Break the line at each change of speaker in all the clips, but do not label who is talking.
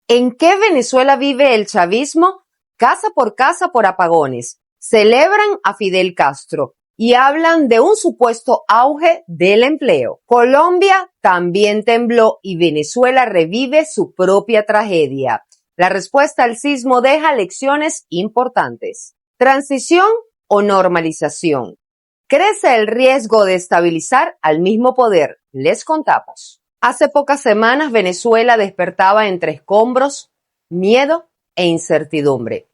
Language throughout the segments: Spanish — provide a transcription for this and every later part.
¿En qué Venezuela vive el chavismo? Casa por apagones. Celebran a Fidel Castro y hablan de un supuesto auge del empleo. Colombia también tembló y Venezuela revive su propia tragedia. La respuesta al sismo deja lecciones importantes. ¿Transición o normalización? Crece el riesgo de estabilizar al mismo poder. Les contamos. Hace pocas semanas Venezuela despertaba entre escombros, miedo e incertidumbre.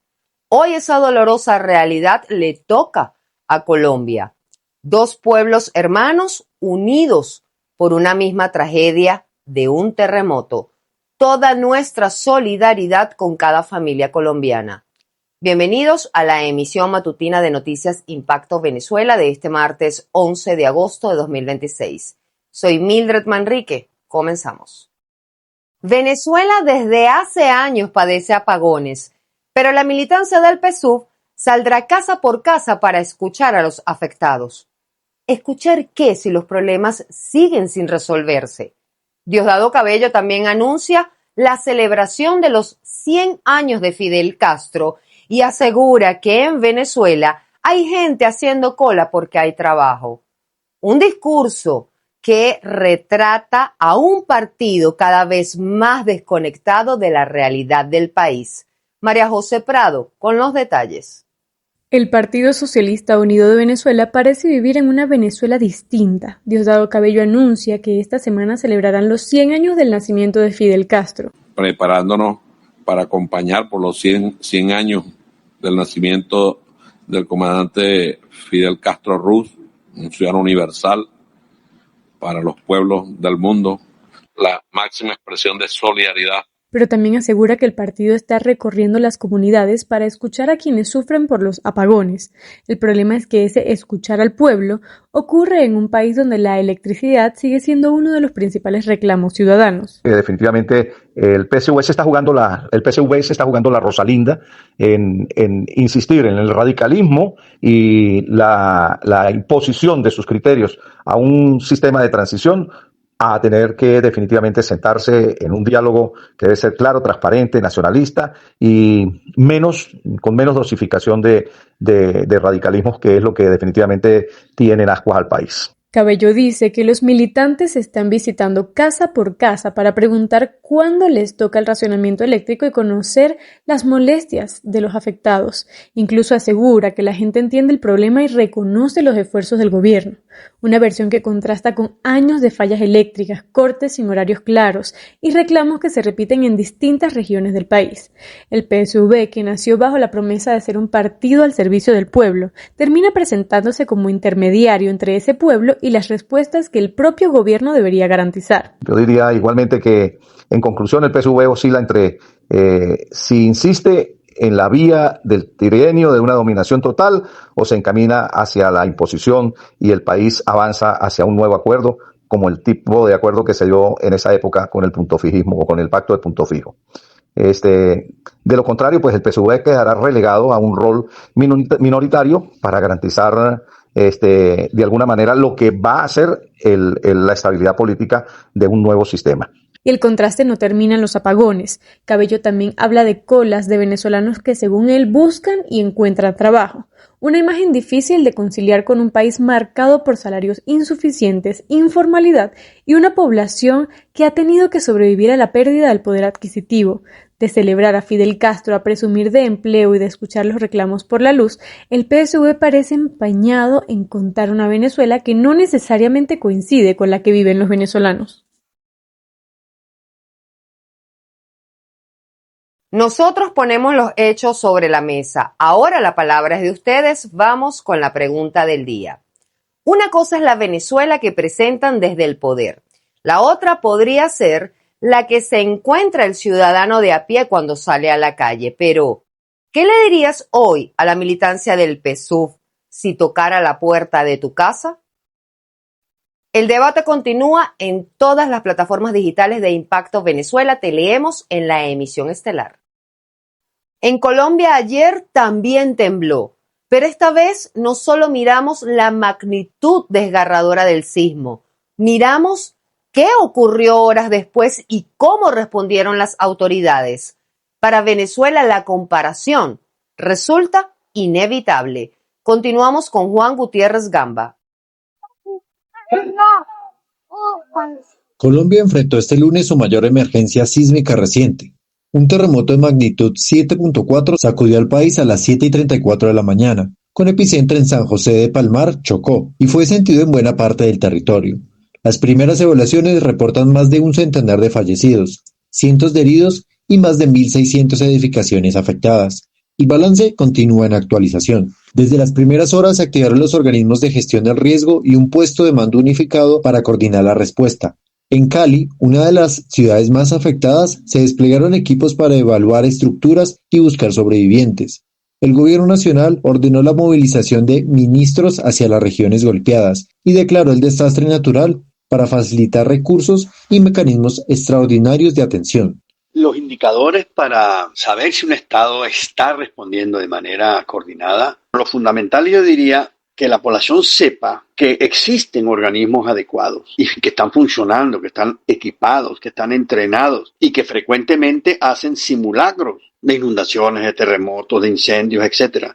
Hoy esa dolorosa realidad le toca a Colombia. Dos pueblos hermanos unidos por una misma tragedia de un terremoto. Toda nuestra solidaridad con cada familia colombiana. Bienvenidos a la emisión matutina de Noticias Impacto Venezuela de este martes 11 de agosto de 2026. Soy Mildred Manrique. Comenzamos. Venezuela desde hace años padece apagones, pero la militancia del PSUV saldrá casa por casa para escuchar a los afectados. ¿Escuchar qué si los problemas siguen sin resolverse? Diosdado Cabello también anuncia la celebración de los 100 años de Fidel Castro y asegura que en Venezuela hay gente haciendo cola porque hay trabajo. Un discurso que retrata a un partido cada vez más desconectado de la realidad del país. María José Prado, con los detalles.
El Partido Socialista Unido de Venezuela parece vivir en una Venezuela distinta. Diosdado Cabello anuncia que esta semana celebrarán los 100 años del nacimiento de Fidel Castro.
Preparándonos para acompañar por los 100 años del nacimiento del comandante Fidel Castro Ruz, un ciudadano universal para los pueblos del mundo, la máxima expresión de solidaridad.
Pero también asegura que el partido está recorriendo las comunidades para escuchar a quienes sufren por los apagones. El problema es que ese escuchar al pueblo ocurre en un país donde la electricidad sigue siendo uno de los principales reclamos ciudadanos.
Definitivamente el PSV se está jugando la Rosalinda en insistir en el radicalismo y la imposición de sus criterios a un sistema de transición, a tener que definitivamente sentarse en un diálogo que debe ser claro, transparente, nacionalista y con menos dosificación de radicalismos, que es lo que definitivamente tiene en ascuas al país.
Cabello dice que los militantes están visitando casa por casa para preguntar cuándo les toca el racionamiento eléctrico y conocer las molestias de los afectados. Incluso asegura que la gente entiende el problema y reconoce los esfuerzos del gobierno. Una versión que contrasta con años de fallas eléctricas, cortes sin horarios claros y reclamos que se repiten en distintas regiones del país. El PSV, que nació bajo la promesa de ser un partido al servicio del pueblo, termina presentándose como intermediario entre ese pueblo y las respuestas que el propio gobierno debería garantizar.
Yo diría igualmente que, en conclusión, el PSV oscila entre si insiste en la vía del trienio de una dominación total o se encamina hacia la imposición y el país avanza hacia un nuevo acuerdo, como el tipo de acuerdo que se dio en esa época con el punto fijismo o con el pacto de punto fijo. De lo contrario, pues el PSV quedará relegado a un rol minoritario para garantizar de alguna manera lo que va a ser la estabilidad política de un nuevo sistema.
Y el contraste no termina en los apagones. Cabello también habla de colas de venezolanos que, según él, buscan y encuentran trabajo. Una imagen difícil de conciliar con un país marcado por salarios insuficientes, informalidad y una población que ha tenido que sobrevivir a la pérdida del poder adquisitivo. De celebrar a Fidel Castro a presumir de empleo y de escuchar los reclamos por la luz, el PSV parece empeñado en contar una Venezuela que no necesariamente coincide con la que viven los venezolanos.
Nosotros ponemos los hechos sobre la mesa. Ahora la palabra es de ustedes. Vamos con la pregunta del día. Una cosa es la Venezuela que presentan desde el poder. La otra podría ser la que se encuentra el ciudadano de a pie cuando sale a la calle. Pero, ¿qué le dirías hoy a la militancia del PSUV si tocara la puerta de tu casa? El debate continúa en todas las plataformas digitales de Impacto Venezuela. Te leemos en la emisión estelar. En Colombia ayer también tembló, pero esta vez no solo miramos la magnitud desgarradora del sismo, miramos ¿Qué ocurrió horas después y cómo respondieron las autoridades? Para Venezuela la comparación resulta inevitable. Continuamos con Juan Gutiérrez Gamba.
Colombia enfrentó este lunes su mayor emergencia sísmica reciente. Un terremoto de magnitud 7.4 sacudió al país a las 7:34 de la mañana, con epicentro en San José de Palmar, Chocó, y fue sentido en buena parte del territorio. Las primeras evaluaciones reportan más de un centenar de fallecidos, cientos de heridos y más de 1.600 edificaciones afectadas. El balance continúa en actualización. Desde las primeras horas se activaron los organismos de gestión del riesgo y un puesto de mando unificado para coordinar la respuesta. En Cali, una de las ciudades más afectadas, se desplegaron equipos para evaluar estructuras y buscar sobrevivientes. El gobierno nacional ordenó la movilización de ministros hacia las regiones golpeadas y declaró el desastre natural para facilitar recursos y mecanismos extraordinarios de atención.
Los indicadores para saber si un Estado está respondiendo de manera coordinada, lo fundamental yo diría que la población sepa que existen organismos adecuados y que están funcionando, que están equipados, que están entrenados y que frecuentemente hacen simulacros de inundaciones, de terremotos, de incendios, etc.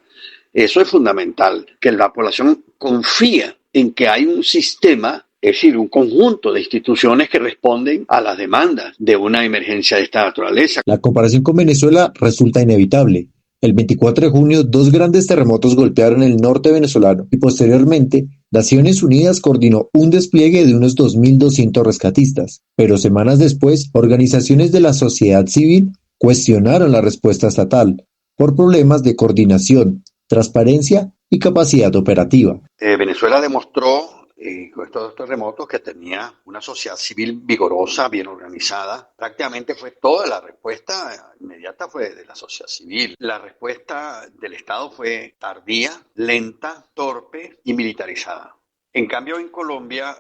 Eso es fundamental, que la población confía en que hay un sistema, es decir, un conjunto de instituciones que responden a las demandas de una emergencia de esta naturaleza.
La comparación con Venezuela resulta inevitable. El 24 de junio, 2 grandes terremotos golpearon el norte venezolano y posteriormente, Naciones Unidas coordinó un despliegue de unos 2.200 rescatistas. Pero semanas después, organizaciones de la sociedad civil cuestionaron la respuesta estatal por problemas de coordinación, transparencia y capacidad operativa.
Venezuela demostró con estos terremotos que tenía una sociedad civil vigorosa, bien organizada. Prácticamente fue toda la respuesta inmediata fue de la sociedad civil. La respuesta del Estado fue tardía, lenta, torpe y militarizada. En cambio, en Colombia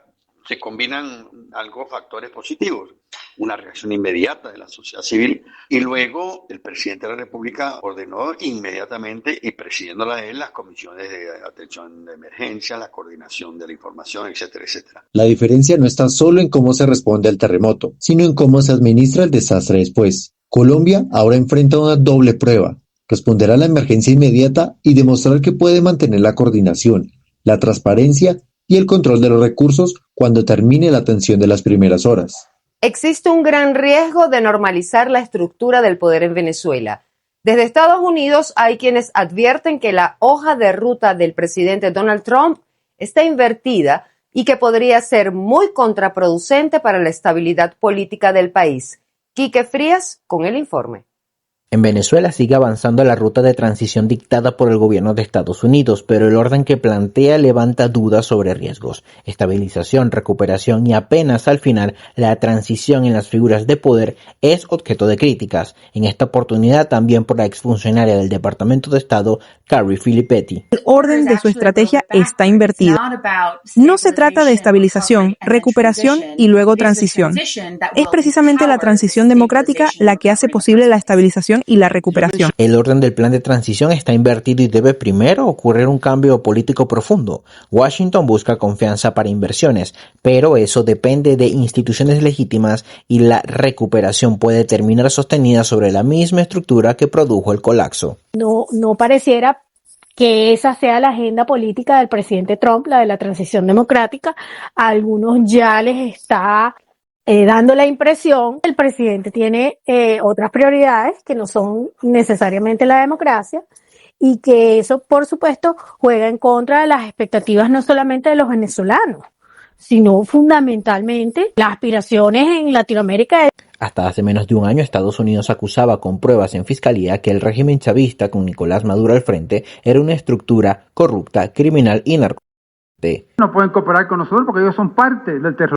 se combinan algo factores positivos. Una reacción inmediata de la sociedad civil y luego el presidente de la República ordenó inmediatamente y presidiéndola él las comisiones de atención de emergencia, la coordinación de la información, etcétera, etcétera.
La diferencia no está solo en cómo se responde al terremoto, sino en cómo se administra el desastre después. Colombia ahora enfrenta una doble prueba: responder a la emergencia inmediata y demostrar que puede mantener la coordinación, la transparencia y el control de los recursos cuando termine la atención de las primeras horas.
Existe un gran riesgo de normalizar la estructura del poder en Venezuela. Desde Estados Unidos hay quienes advierten que la hoja de ruta del presidente Donald Trump está invertida y que podría ser muy contraproducente para la estabilidad política del país. Quique Frías con el informe.
En Venezuela sigue avanzando la ruta de transición dictada por el gobierno de Estados Unidos, pero el orden que plantea levanta dudas sobre riesgos, estabilización, recuperación y apenas al final la transición en las figuras de poder es objeto de críticas, en esta oportunidad también por la exfuncionaria del Departamento de Estado, Carrie Filippetti.
El orden de su estrategia está invertido. No se trata de estabilización, recuperación y luego transición. Es precisamente la transición democrática la que hace posible la estabilización y la recuperación.
El orden del plan de transición está invertido y debe primero ocurrir un cambio político profundo. Washington busca confianza para inversiones, pero eso depende de instituciones legítimas y la recuperación puede terminar sostenida sobre la misma estructura que produjo el colapso.
No pareciera que esa sea la agenda política del presidente Trump, la de la transición democrática. A algunos ya les está dando la impresión que el presidente tiene otras prioridades que no son necesariamente la democracia y que eso, por supuesto, juega en contra de las expectativas no solamente de los venezolanos, sino fundamentalmente las aspiraciones en Latinoamérica.
Hasta hace menos de un año, Estados Unidos acusaba con pruebas en fiscalía que el régimen chavista con Nicolás Maduro al frente era una estructura corrupta, criminal y narcotraficante.
No pueden cooperar con nosotros porque ellos son parte del terrorismo.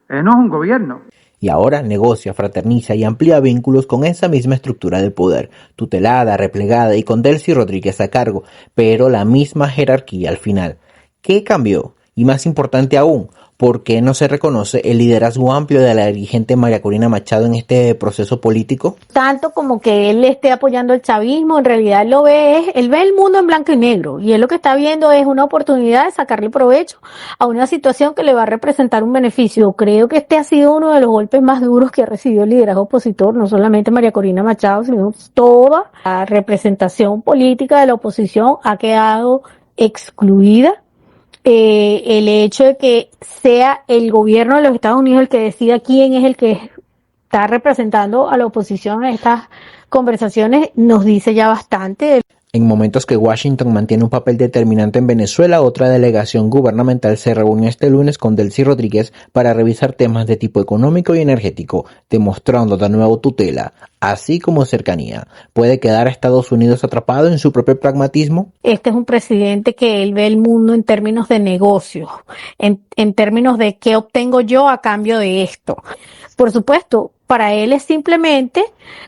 No es un gobierno.
Y ahora negocia, fraterniza y amplía vínculos con esa misma estructura de poder, tutelada, replegada y con Delcy Rodríguez a cargo, pero la misma jerarquía al final. ¿Qué cambió? Y más importante aún, ¿Por qué no se reconoce el liderazgo amplio de la dirigente María Corina Machado en este proceso político?
Tanto como que él esté apoyando el chavismo, en realidad él ve el mundo en blanco y negro, y él lo que está viendo es una oportunidad de sacarle provecho a una situación que le va a representar un beneficio. Creo que este ha sido uno de los golpes más duros que ha recibido el liderazgo opositor, no solamente María Corina Machado, sino toda la representación política de la oposición ha quedado excluida. El hecho de que sea el gobierno de los Estados Unidos el que decida quién es el que está representando a la oposición en estas conversaciones nos dice ya bastante.
En momentos que Washington mantiene un papel determinante en Venezuela, otra delegación gubernamental se reunió este lunes con Delcy Rodríguez para revisar temas de tipo económico y energético, demostrando de nuevo tutela, así como cercanía. ¿Puede quedar a Estados Unidos atrapado en su propio pragmatismo?
Este es un presidente que él ve el mundo en términos de negocios, en términos de qué obtengo yo a cambio de esto. Por supuesto, para él es simplemente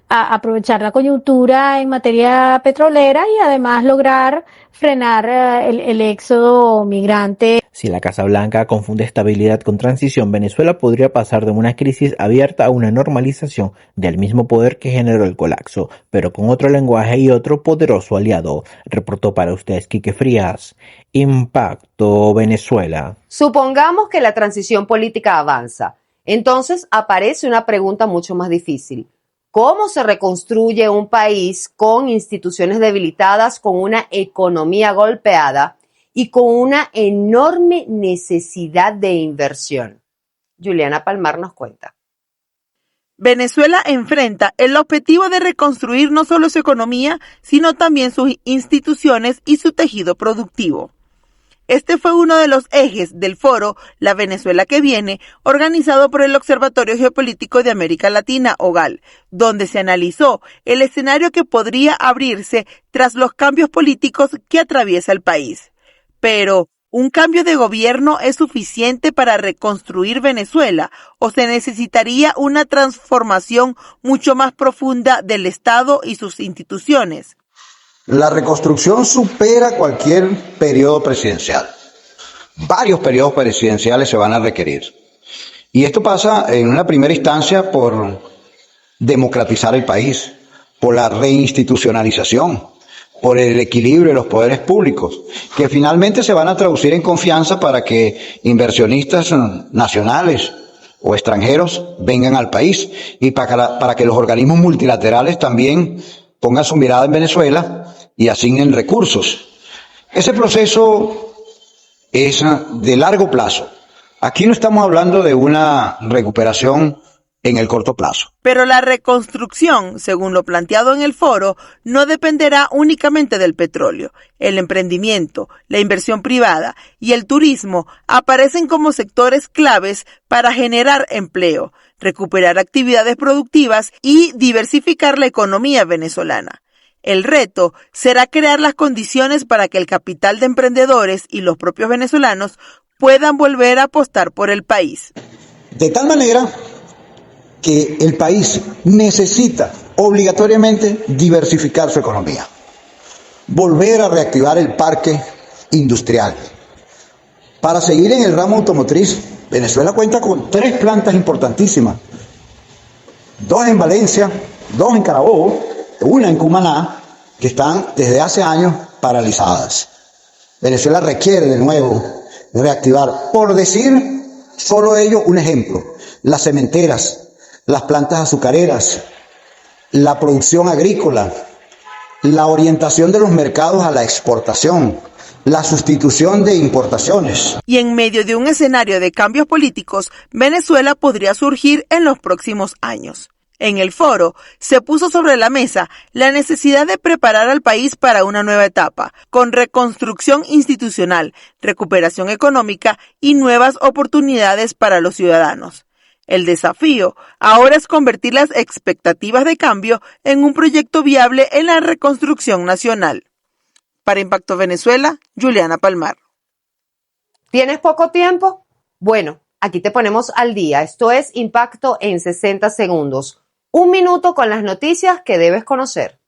aprovechar la coyuntura en materia petrolera y además lograr frenar el éxodo migrante.
Si la Casa Blanca confunde estabilidad con transición, Venezuela podría pasar de una crisis abierta a una normalización del mismo poder que generó el colapso, pero con otro lenguaje y otro poderoso aliado. Reportó para ustedes Quique Frías, Impacto Venezuela.
Supongamos que la transición política avanza. Entonces aparece una pregunta mucho más difícil. ¿Cómo se reconstruye un país con instituciones debilitadas, con una economía golpeada y con una enorme necesidad de inversión? Juliana Palmar nos cuenta.
Venezuela enfrenta el objetivo de reconstruir no solo su economía, sino también sus instituciones y su tejido productivo. Este fue uno de los ejes del foro La Venezuela que viene, organizado por el Observatorio Geopolítico de América Latina, OGAL, donde se analizó el escenario que podría abrirse tras los cambios políticos que atraviesa el país. Pero, ¿un cambio de gobierno es suficiente para reconstruir Venezuela o se necesitaría una transformación mucho más profunda del Estado y sus instituciones?
La reconstrucción supera cualquier periodo presidencial. Varios periodos presidenciales se van a requerir. Y esto pasa en una primera instancia por democratizar el país, por la reinstitucionalización, por el equilibrio de los poderes públicos, que finalmente se van a traducir en confianza para que inversionistas nacionales o extranjeros vengan al país y para que los organismos multilaterales también pongan su mirada en Venezuela y asignen recursos. Ese proceso es de largo plazo. Aquí no estamos hablando de una recuperación en el corto plazo.
Pero la reconstrucción, según lo planteado en el foro, no dependerá únicamente del petróleo. El emprendimiento, la inversión privada y el turismo aparecen como sectores claves para generar empleo, recuperar actividades productivas y diversificar la economía venezolana. El reto será crear las condiciones para que el capital de emprendedores y los propios venezolanos puedan volver a apostar por el país.
De tal manera que el país necesita obligatoriamente diversificar su economía, volver a reactivar el parque industrial. Para seguir en el ramo automotriz, Venezuela cuenta con 3 plantas importantísimas, 2 en Valencia, 2 en Carabobo, una en Cumaná, que están desde hace años paralizadas. Venezuela requiere de nuevo reactivar, por decir solo ello un ejemplo, las cementeras, las plantas azucareras, la producción agrícola, la orientación de los mercados a la exportación, la sustitución de importaciones.
Y en medio de un escenario de cambios políticos, Venezuela podría surgir en los próximos años. En el foro se puso sobre la mesa la necesidad de preparar al país para una nueva etapa, con reconstrucción institucional, recuperación económica y nuevas oportunidades para los ciudadanos. El desafío ahora es convertir las expectativas de cambio en un proyecto viable en la reconstrucción nacional. Para Impacto Venezuela, Juliana Palmar.
¿Tienes poco tiempo? Bueno, aquí te ponemos al día. Esto es Impacto en 60 segundos. 1 minuto con las noticias que debes conocer.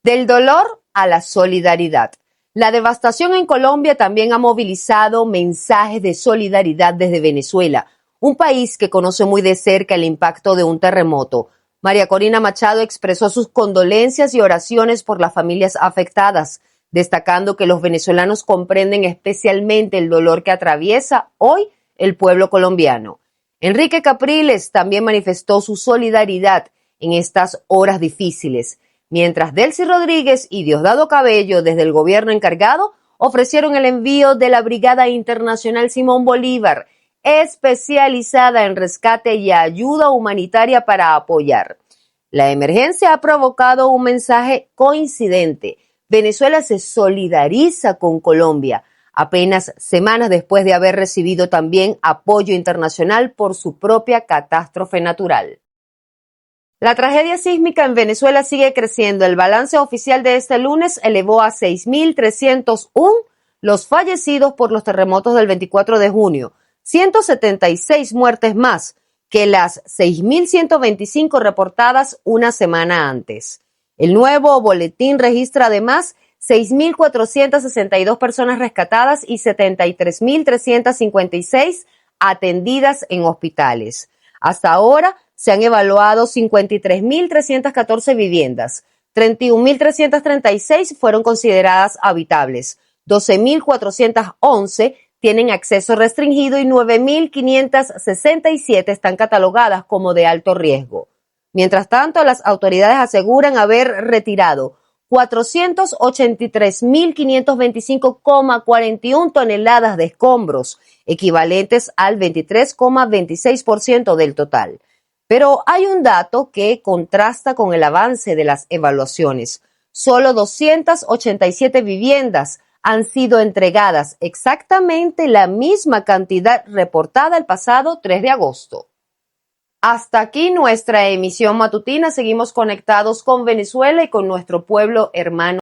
Del dolor a la solidaridad. La devastación en Colombia también ha movilizado mensajes de solidaridad desde Venezuela, un país que conoce muy de cerca el impacto de un terremoto. María Corina Machado expresó sus condolencias y oraciones por las familias afectadas, destacando que los venezolanos comprenden especialmente el dolor que atraviesa hoy el pueblo colombiano. Enrique Capriles también manifestó su solidaridad en estas horas difíciles, mientras Delcy Rodríguez y Diosdado Cabello, desde el gobierno encargado, ofrecieron el envío de la Brigada Internacional Simón Bolívar, especializada en rescate y ayuda humanitaria para apoyar. La emergencia ha provocado un mensaje coincidente. Venezuela se solidariza con Colombia, apenas semanas después de haber recibido también apoyo internacional por su propia catástrofe natural. La tragedia sísmica en Venezuela sigue creciendo. El balance oficial de este lunes elevó a 6.301 los fallecidos por los terremotos del 24 de junio, 176 muertes más que las 6.125 reportadas una semana antes. El nuevo boletín registra además 6.462 personas rescatadas y 73.356 atendidas en hospitales. Hasta ahora se han evaluado 53.314 viviendas, 31.336 fueron consideradas habitables, 12.411 tienen acceso restringido y 9.567 están catalogadas como de alto riesgo. Mientras tanto, las autoridades aseguran haber retirado 483.525,41 toneladas de escombros, equivalentes al 23,26% del total. Pero hay un dato que contrasta con el avance de las evaluaciones. Solo 287 viviendas han sido entregadas, exactamente la misma cantidad reportada el pasado 3 de agosto. Hasta aquí nuestra emisión matutina. Seguimos conectados con Venezuela y con nuestro pueblo hermano.